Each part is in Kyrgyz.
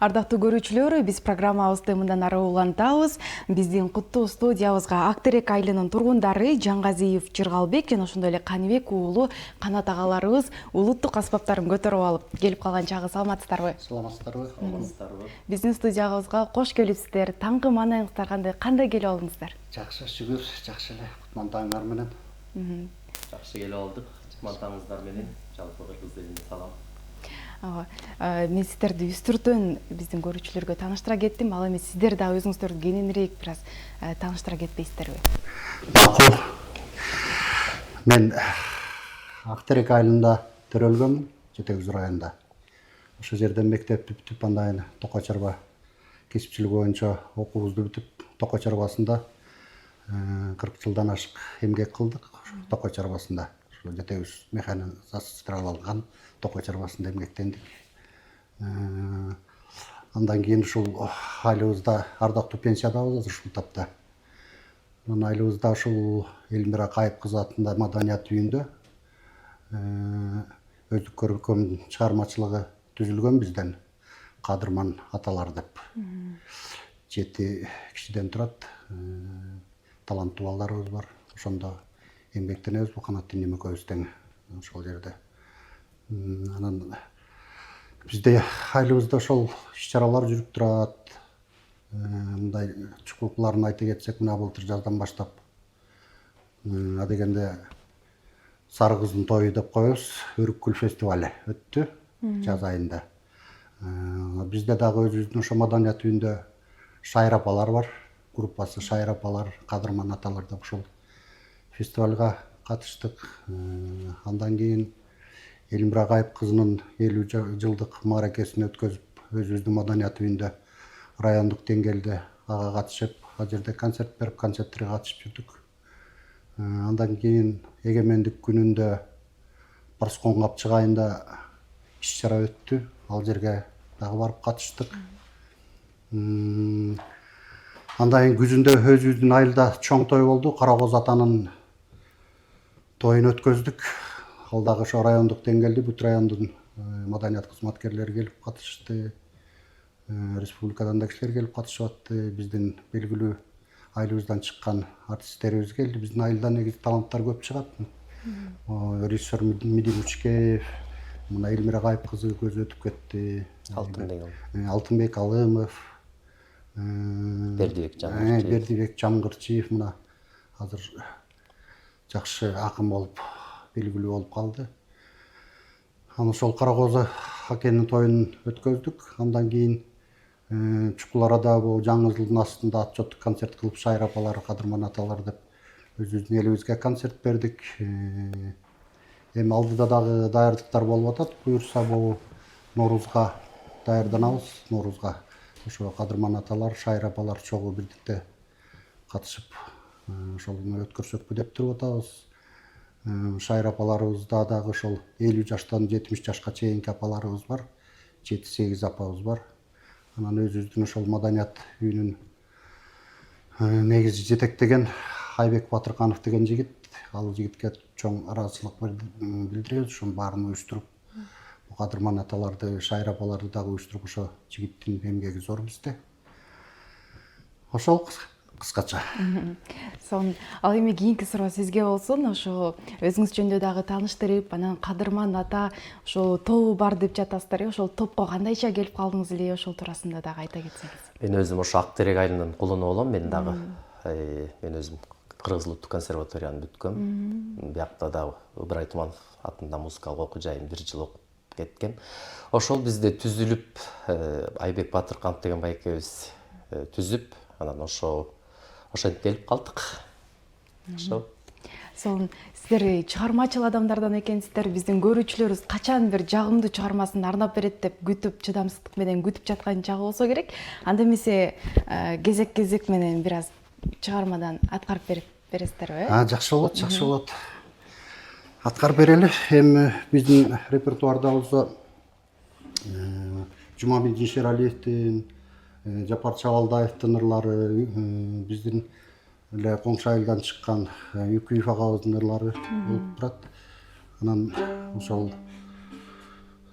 Ардактуу көрүүчүлөр, биз программабызды мындан ары улантабыз. Биздин куттуу студиябызга Актерек айылынын тургундары Жангазиев Жыргалбек жана ошондой эле Каныбек уулу Канат агаларыбыз улуттук аспаптарын көтөрүп алып келип калган чагы. Саламатсыздарбы? Саламатсыздарбы. Биздин студиябызга кош келипсиздер. Таңкы маанайыңыздар кандай келип алдыңыздар? Жакшы, шүгүр, жакшы эле. Кутмандаңар менен. Жакшы келип алдык. Кутмандаңыздар менен жалпы кыргыз элине салам. Мен сиздерди үстүртөн биздин көрүүчүлөргө тааныштыра кеттим. Ал эми сиздер да өзүңүздөрдү кененирээк бир аз тааныштыра кетпейсиздерби? Макул. Мен Актерек айылында төрөлгөмүн, Жетегүз районунда. Ошол жерден мектепти бүтүп, андан кийин Токой Чарба кесипчилиги боюнча окуубузду бүтүп, Токой Чарбасында 40 жылдан ашык эмгек кылдык. Токой Чарбасында Жетегүз механизацияланган Токой Чарбасында эмгектендик. Андан кийин ушул айылыбызда ардактуу пенсиядабыз ушул тапта. Анан айылыбызда ушул Элмира Кайып кызы атында маданият үйүндө өздүк көркөм чыгармачылыгы түзүлгөн бизден Кадырман аталар деп. 7 кишиден турат. Таланттуу балдарыбыз бар. Ошондо эмгектенебиз бу Канаттын эмекөөбүз тең ошол жерде. Анан бизде айылыбызда ошол иш-чаралар жүрүп турат. Мындай чукулукларын айта кетсек, мына былтыр жаздан баштап адегенде Сары кыздын тою деп коебуз, Өрүккүл фестивалы өттү жаз айында. Бизде дагы өзүбүздүн ошо маданият үйүндө Шайыр апалар бар. Группасы Шайыр апалар, Кадырман аталар деп ошол фестивалга катыштык. Андан кийин Элмира Кайып кызынын 50 жылдык мааракесин өткөзүп, өзүбүздүн маданият үйүндө райондук деңгээлде ага катышып, ал жерде концерт берип, концерттерге катышып жүрдүк. Андан кийин эгемендик күнүндө Барскон Капчык айында иш-чара өттү. Ал жерге дагы барып катыштык. Андан кийин күзүндө өзүбүздүн айылда чоң той болду. Кара Коз атанын тоюн өткөздүк. Ал дагы ошо райондук деңгээлде бүт райондун маданият кызматкерлери келип катышты. Республикадан да кишилер келип катышып атты. Биздин белгилүү айылыбыздан чыккан артисттерибиз келди. Биздин айылда негизи таланттар көп чыгат. Режиссер Медин Учкеев, мына Элмира Кайып кызы көзү өтүп кетти. Алтынбек Алымов, Бердибек Жамгырчиев мына азыр жакшы акын болуп, белгилүү болуп калды. Анан ошол Кара Коз акенин тоюн өткөздүк. Андан кийин Чукул арада бул жаңы жылдын астында отчеттук концерт кылып, Шайыр апалар, Кадырман аталар деп өзүбүздүн элибизге концерт бердик. Эми алдыда дагы даярдыктар болуп атат. Буюрса бул Ноорузга даярданабыз. Ноорузга ошо Кадырман аталар, Шайыр апалар чогуу бирдикте катышып, ошону өткөрсөкпү деп туруп атабыз. Шайыр апаларыбызда дагы ошол 50 жаштан 70 жашка чейинки апаларыбыз бар. 7-8 апабыз бар. Анан өзүбүздүн ошол маданият үйүнүн негизи жетектеген Айбек Батырканов деген жигит. Ал жигитке чоң ыраазычылык билдиребиз. Ошонун баарын уюштуруп, Кадырман аталарды, Шайыр апаларды дагы уюштуруп, ошо жигиттин эмгеги зор бизде. Ошол кыскача. Ал эми кийинки суроо сизге болсун. Ошо өзүңүз жөнүндө дагы тааныштырып, анан Кадырман ата ошо тобу бар деп жатасыздар. Ошол топко кандайча келип калдыңыз эле, ошол туурасында дагы айта кетсеңиз. Мен өзүм ошо Актерек айылынын кулуну болом. Мен дагы мен өзүм Кыргыз улуттук консерваторияны бүткөм. Биякта дагы Ыбырай Туманов атында музыкалык окуу жайын 1 жыл окуп кеткем. Ошол бизде түзүлүп, Айбек Батырканов деген байкебиз түзүп, анан ошентип келип калдык. Ошо. Сиздер чыгармачыл адамдардан экенсиздер. Биздин көрүүчүлөрүбүз качан бир жагымдуу чыгармасын арнап берет деп күтүп, чыдамсыздык менен күтүп жаткан чагы болсо керек. Анда эмесе кезек менен бир аз чыгармадан аткарып бересиздерби? Жакшы болот, жакшы болот. Аткарып берели. Эми биздин репертуардабызда Жумабек Жешералиевдин, Жапар Чабалдаевдин ырлары, биздин эле коңшу айылдан чыккан Юкуев агабыздын ырлары болуп турат. Анан ошол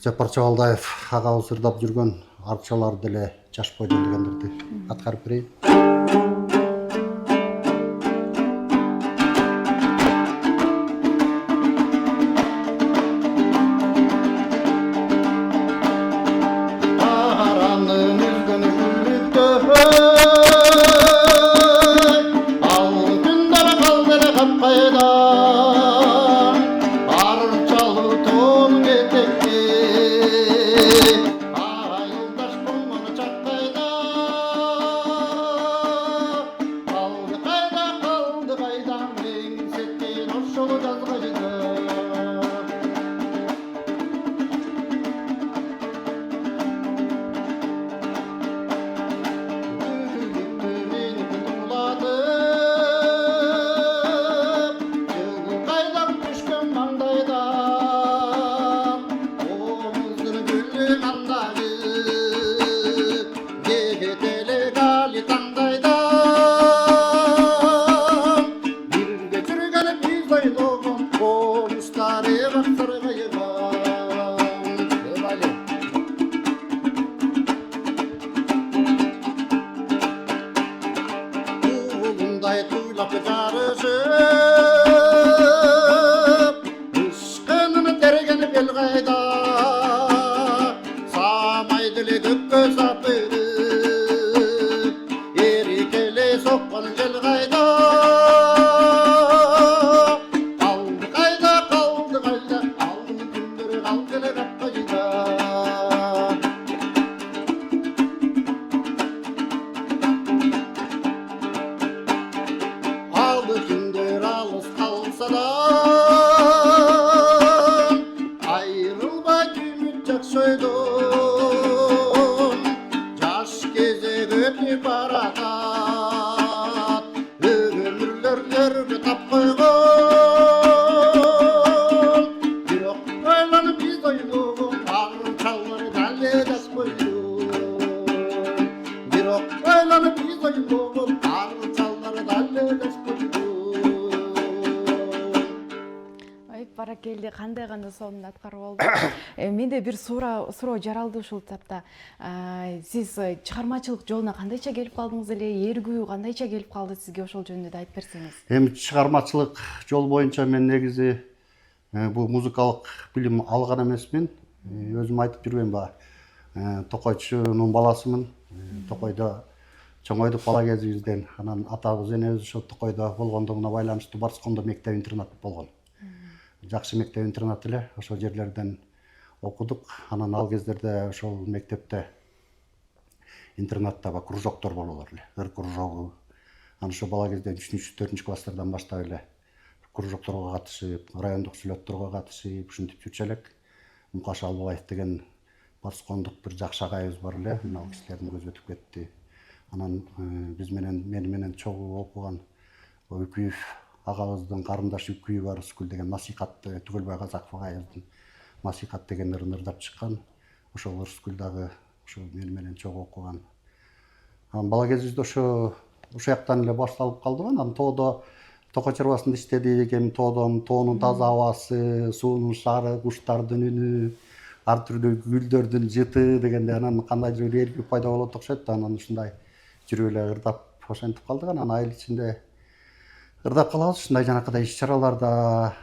Жапар Чабалдаев агабыз ырдап жүргөн арчалар деле жаш бойдон дегендерди аткарып берейин. Баракелде кандай сонун аткарып болду. Менде бир суроо жаралды ушул тапта. Сиз чыгармачылык жолуна кандайча келип калдыңыз эле? Эргүү кандайча келип калды сизге, ошол жөнүндө да айтып берсеңиз. Эми чыгармачылык жол боюнча мен негизи бул музыкалык билим алган эмесмин. Өзүм айтып жүргөм баягы токойчунун баласымын. Токойдо чоңойдук бала кезибизден, анан атабыз энебиз ошо Токойдо болгондугуна байланыштуу Барскондо мектеп интернат болгон. Жакшы мектеп интернат эле, ошол жерлерден окудук. Анан ал кездерде ошол мектепте интернатта кружоктор бололор эле. Ыр кружогу. Анан ошо бала кезден 3-4 класстардан баштап эле кружокторго катышып, райондук сүйлөттөргө катышып, ушинтип жүрчү элек. Мукаш Албаев деген Барскондук бир жакшы агайыбыз бар эле. Ал кишилердин көзү өтүп кетти. Анан биз менен мени менен чогуу окуган Үкүев агабыздын карындаш Үкүев бар скул деген насихатты Түгөлбай Казаков агайыбыздын насихат деген ырын ырдап чыккан. Ошол скулдагы ошо мени менен чогуу окуган. Анан бала кезибизде ошо жактан эле башталып калды. Анан тоодо Токой чарбасында иштедик. Эми тоонун таза абасы, суунун шары, куштардын үнү, ар түрдүү гүлдөрдүн жыты дегенде анан кандайдыр бир эркүк пайда болот окшойт. Анан ушундай жүрүп эле ырдап ошентип калдык. Анан айыл ичинде ырдап калабыз. Ушундай жанакыдай иш чараларда,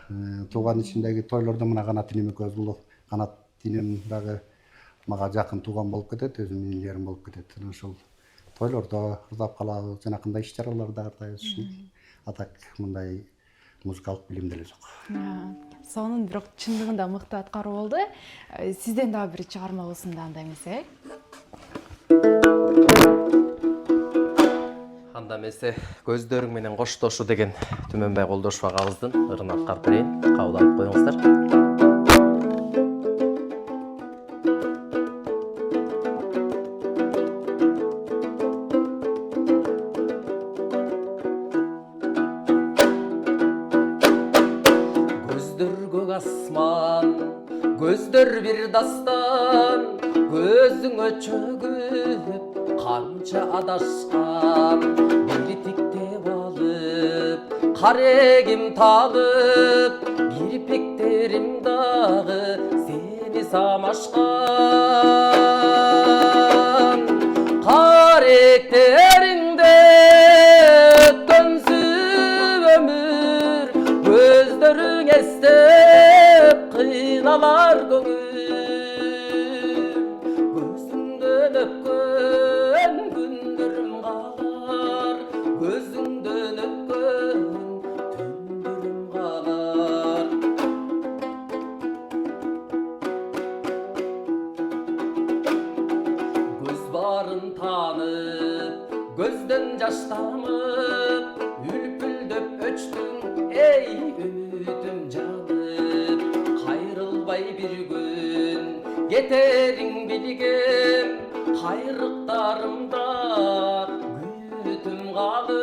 тууган ичиндеги тойлордо мына Канат инем экөөбүз болуп, Канат инем дагы мага жакын тууган болуп кетет, өзүмдүн инилерим болуп кетет. Анан ошол тойлордо ырдап калабыз, жанакындай иш чараларда ырдайбыз. А так мындай музыкалык билим деле жок. Сонун, бирок чындыгында мыкты аткаруу болду. Сизден дагы бир чыгарма болсун да анда эмесе. Анда эмесе көздөрүң менен коштошу деген Түмөнбай Колдошов агабыздын ырын аткарып берейин. Кабыл алып коюңуздар. Көздөр бир дастан, көзүңө чөгүп, канча адашкан, биртиктеп алып, карегим талып, кирпиктерим дагы сени самашкан. Karakterinde dönsün ömür Gözlerin estep kıynalar gönül Gözünden öpkön gündürüm kalar Gözünden öpkön tündürüm kalar Göz barın tanıp, gözden yaş damıp Ülpüldöp öçtün ey ümidim canım Kayrılbay bir gün geterin bilgim Hayrıklarımda güyütüm kalır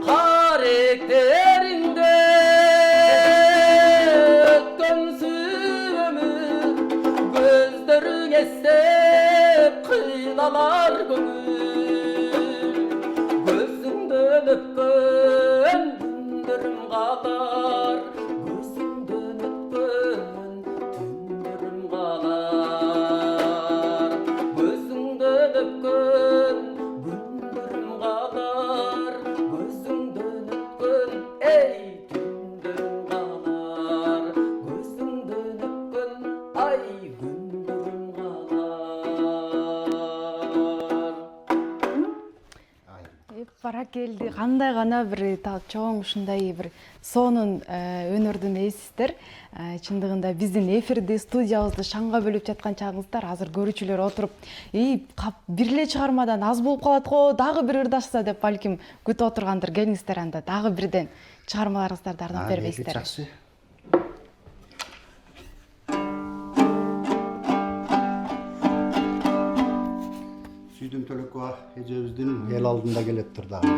Karakterinde dönsün ömür Gözlerin esip kıynalar gönül Gözünden öpkön gündürüm kalar Gözünden öpkön tündürüm kalar Gözünden öpkön gündürüm kalar Gözünden öpkön ey tündürüm kalar Gözünden öpkön ay gündürüm kalar бара келди кандай гана бир чоң ушундай бир сонун өнөрдүн ээсисиздер. Чындыгында биздин эфирди студиябызды шаңга бөлүп жаткан чагыңыздар азыр көрүүчүлөр отуруп бир эле чыгармадан аз болуп калат го дагы бир ырдашса деп балким күтүп отургандыр. Келиңиздер анда дагы бирден чыгармаларыңыздарды арнап бербейсиздер. Жакшы. Сүйдүм Төлөкова эжебиздин эл алдында келеттир дагы.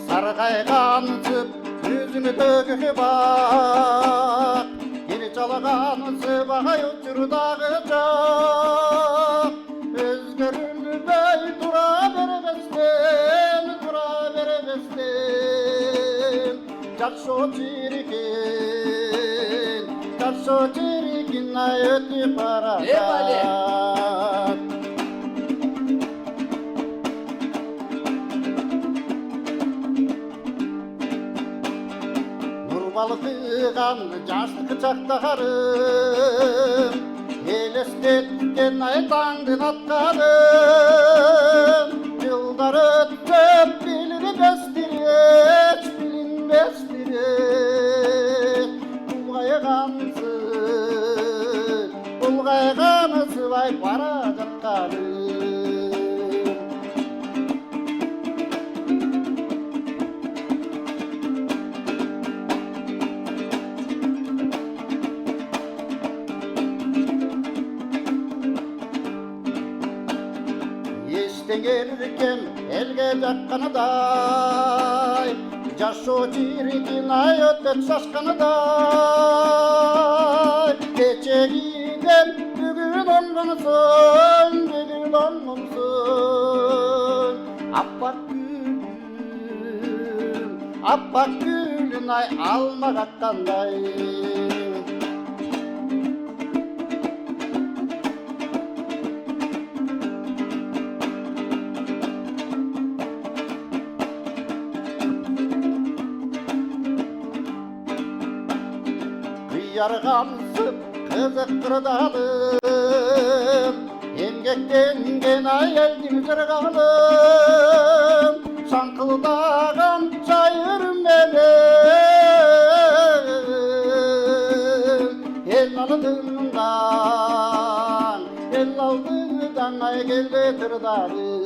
Sargaygansып yüzünü tөгүп bak Ел жалагансып агай учурдагы жок Özgürlüğü dura vermezdim Jakşı çirikin ay ötüp aradan Balkıgan yaşlı çaktarım Elestetken aytandın atkarım Yıllar ötüp bilinmezdir hiç bilinmezdir Bulgaygansı vay para jakkarım Gelirken elge jakkanıday Jaşı çirikin ay ötüp şaşkanıday Geçe giden bugün olmamsın Appak gülün ay alma kakkanday Yargansıp kızıktırdalım Emgektengen ayeldim zırgalım Sankıldağan çayır benim El aldığından ay geldi tırdalım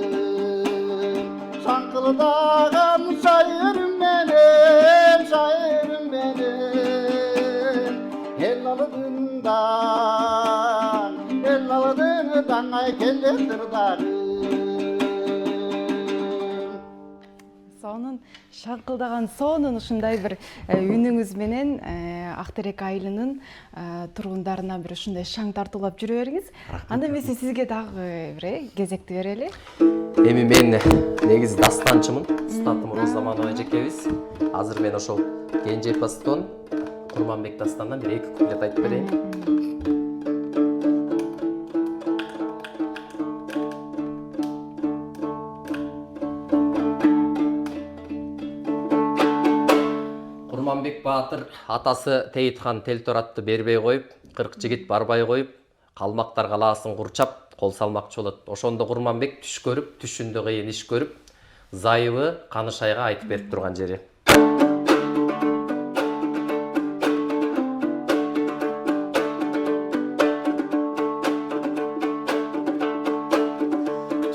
Sankıldağan çayır benim El aldığından ay kellettirdarım. Сонун Шаңкылдаган соонун ушундай бир үнүңүз менен Актерек айылынын тургундарына бир ушундай шаң тартуулап жүрө бериңиз. Анда эмесе сизге дагы бир кезекти берели. Эми мен негизи дастанчымын. Устатым Розаманова эжекебиз. Азыр мен ошол Кенже эпостон Курманбек дастанынан бир 2 куплет айтып берейин. Курманбек Баатыр атасы Тейит хан Телторатты бербей коюп, 40 жигит барбай коюп, калмактар калаасын курчап, кол салмакчы болот. Ошондо Курманбек түш көрүп, түшүндө кыйын иш көрүп, Зайыбы Канышайга айтып берип турган жери.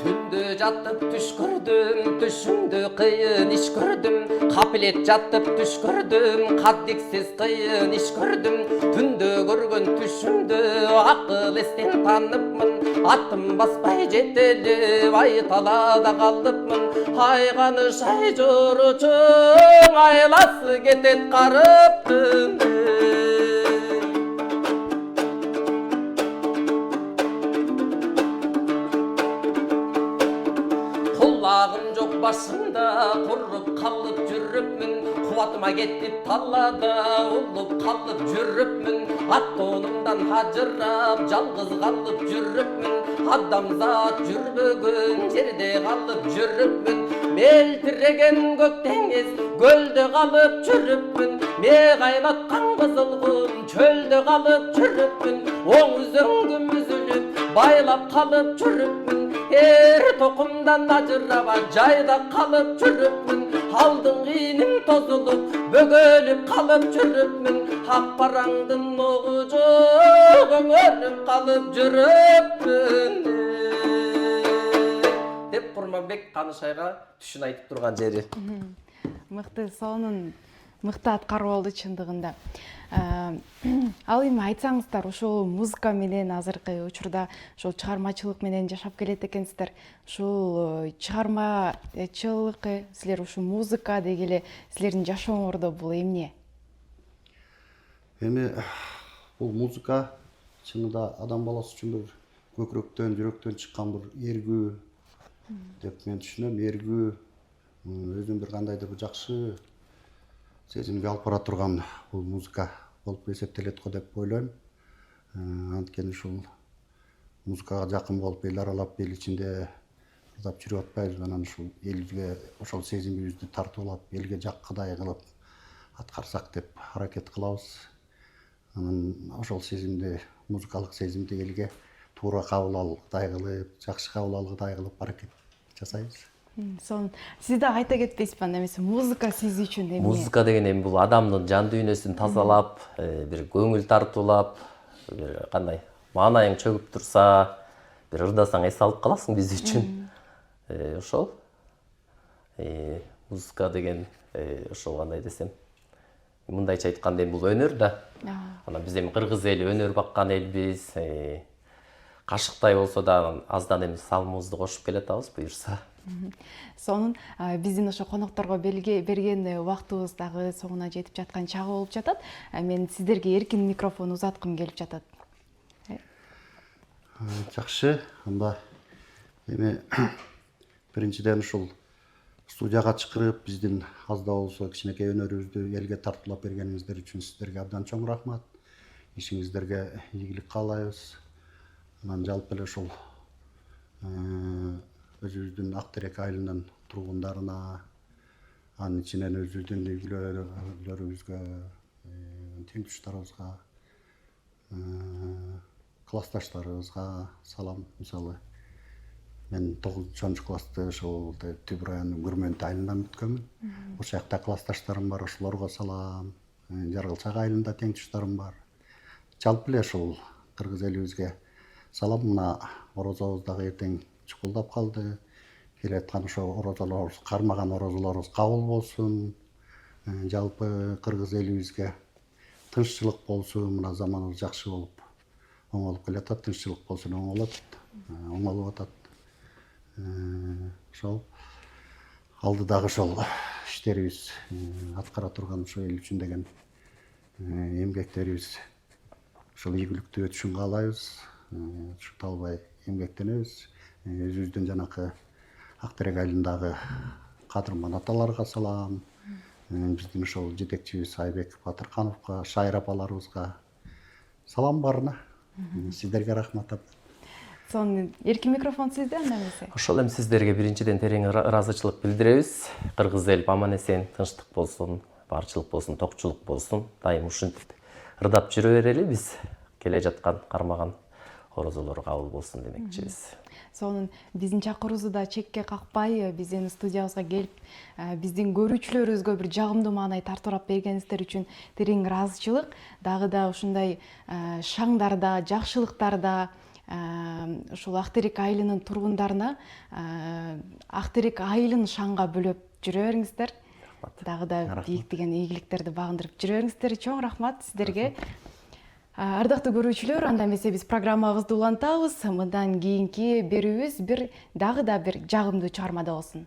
Түндө жатып түш көрдүм, түшүмдө кыйын иш көрдүм. Капилет жатып түш көрдүм, каддиксиз кыйын иш көрдүм. Түндө көргөн түшүмдө акыл эстен таныпмын. Атым баспай жетелеп, ай талаада калыпмын. Ай Канышай жоручуң, айласы кетет карып түндө. Куллагым жок башымда, куруп калып жүрүпмүн. Кубатыма кетип таллада, улуп калып жүрүпмүн. Ат-тоонумдан ажырап, жалгыз калып жүрүпмүн. Адамзат жүрбөгөн жерде калып жүрүпмүн. Мелтиреген көк деңиз, көлдө калып жүрүпмүн. Мегайлаткан кызылгум, чөлдө калып жүрүпмүн. Оң үзөңгүм үзүлүп, байлап калып жүрүпмүн. Токумдан ажырaba жайда калып жүрүпмүн. Алдың кийиним тозулуп, бөгөлүп калып жүрүпмүн. Ак параңдын огу жок, өңөрүп калып жүрүпмүн. Деп Курманбек Канышайга түшүн айтып турган жери. Мыкты соонун мыкты аткаруу болду чындыгында. Ал эми айтсаңыздар, ошол музыка менен азыркы учурда ошол чыгармачылык менен жашап келет экенсиздер. Ушул чыгармачылык, силер ушул музыка дегеле силердин жашооңордо бул эмне? Эми бул музыка чынында адам баласы үчүн бир көкүрөктөн, жүрөктөн чыккан бир эргүү деп мен түшүнөм. Эргүү, өзүм бир кандайдыр бир жакшы сезимге алып бара турган бул музыка болуп эсептелет го деп ойлойм. Анткени ушул музыкага жакын болуп, эл аралап, эл ичинде ырдап жүрүп атпайбызбы? Анан ушул элге ошол сезимибизди тартуулап, элге жаккыдай кылып аткарсак деп аракет кылабыз. Анан ошол сезимди, музыкалык сезимди элге туура кабыл алгыдай кылып, жакшы кабыл алгыдай кылып аракет жасайбыз. Сон сиз да айта кетпейсизби, анда эмесе музыка сиз үчүн эмне? Музыка деген эми бул адамдын жан дүйнөсүн тазалап, бир көңүл тартуулап, бир кандай маанайың чөгүп турса, бир ырдасаң эс алып каласың биз үчүн. Ошол музыка деген ошол кандай десем, мындайча айтканда эми бул өнөр да. Анан биз эми кыргыз эли өнөр баккан элбиз. Кашыктай болсо да аздан эми салымыбызды кошуп келатабыз буюрса. Сонун биздин ошо конокторго берген убактыбыз дагы соңуна жетип жаткан чагы болуп жатат. Мен сиздерге эркин микрофон узаткым келип жатат. Жакшы, анда эми биринчиден ушул студияга чакырып, биздин аз да болсо кичинекей өнөрүбүздү элге тартуулап бергениңиздер үчүн сиздерге абдан чоң рахмат. Ишиңиздерге ийгилик каалайбыз. Анан жалпы эле ушул өзүбүздүн Актерек айылынын тургундарына, анын ичинен өзүбүздүн үйлөрүбүзгө, теңдештарыбызга, классташтарыбызга салам. Мисалы, мен 9-чу классты ошол Түп районунун Күрмөнт айылынан бүткөнмүн. Ошол жакта классташтарым бар, ошолорго салам. Жаргалчак айылында теңдештарым бар. Жалпы эле ушул кыргыз элибизге салам. Мына орозобуз дагы эртең чукулдап калды. Келаткан ошо орозолорубуз, кармаган орозолорубуз кабыл болсун. Жалпы кыргыз элибизге тынччылык болсун. Мына заманыбыз жакшы болуп, оңолуп келатат. Тынччылык болсун, оңолот, оңолуп атат. Ошол алдыдагы ошол иштерибиз аткара турган ошо эл үчүн деген эмгектерибиз ошол ийгиликтүү өтүшүн каалайбыз. Талбай эмгектенебиз. Өзүбүздүн жанакы Ак Терек айылындагы кадырман аталарга салам. Биздин ошол жетекчибиз Айбек Батыркановго, Шайыр апаларыбызга салам барына. Сиздерге рахмат. Сонун эркин микрофон сизде анда эмесе. Ошол эми сиздерге биринчиден терең ыраазычылык билдиребиз. Кыргыз эл аман эсен, тынчтык болсун, барчылык болсун, токчулук болсун. Дайым ушинтип ырдап жүрө берели биз. Келе жаткан кармаган корозолор кабыл болсун демекчибиз. Сонун биздин чакыруубузду да чекке какпай, биздин студиябызга келип, биздин көрүүчүлөрүбүзгө бир жагымдуу маанай тартуулап бергениңиздер үчүн терең ыраазычылык. Дагы да ушундай шаңдарда, жакшылыктарда ушул Ак Терек айылынын тургундарына Ак Терек айылын шаңга бөлөп жүрө бериңиздер. Дагы да ийгиликтерди ийгиликтерди багындырып жүрө бериңиздер. Чоң рахмат сиздерге. Ардактуу көрүүчүлөр, анда эмесе биз программабызды улантабыз. Мындан кийинки берүүбүз дагы да бир жагымдуу чыгармада болсун.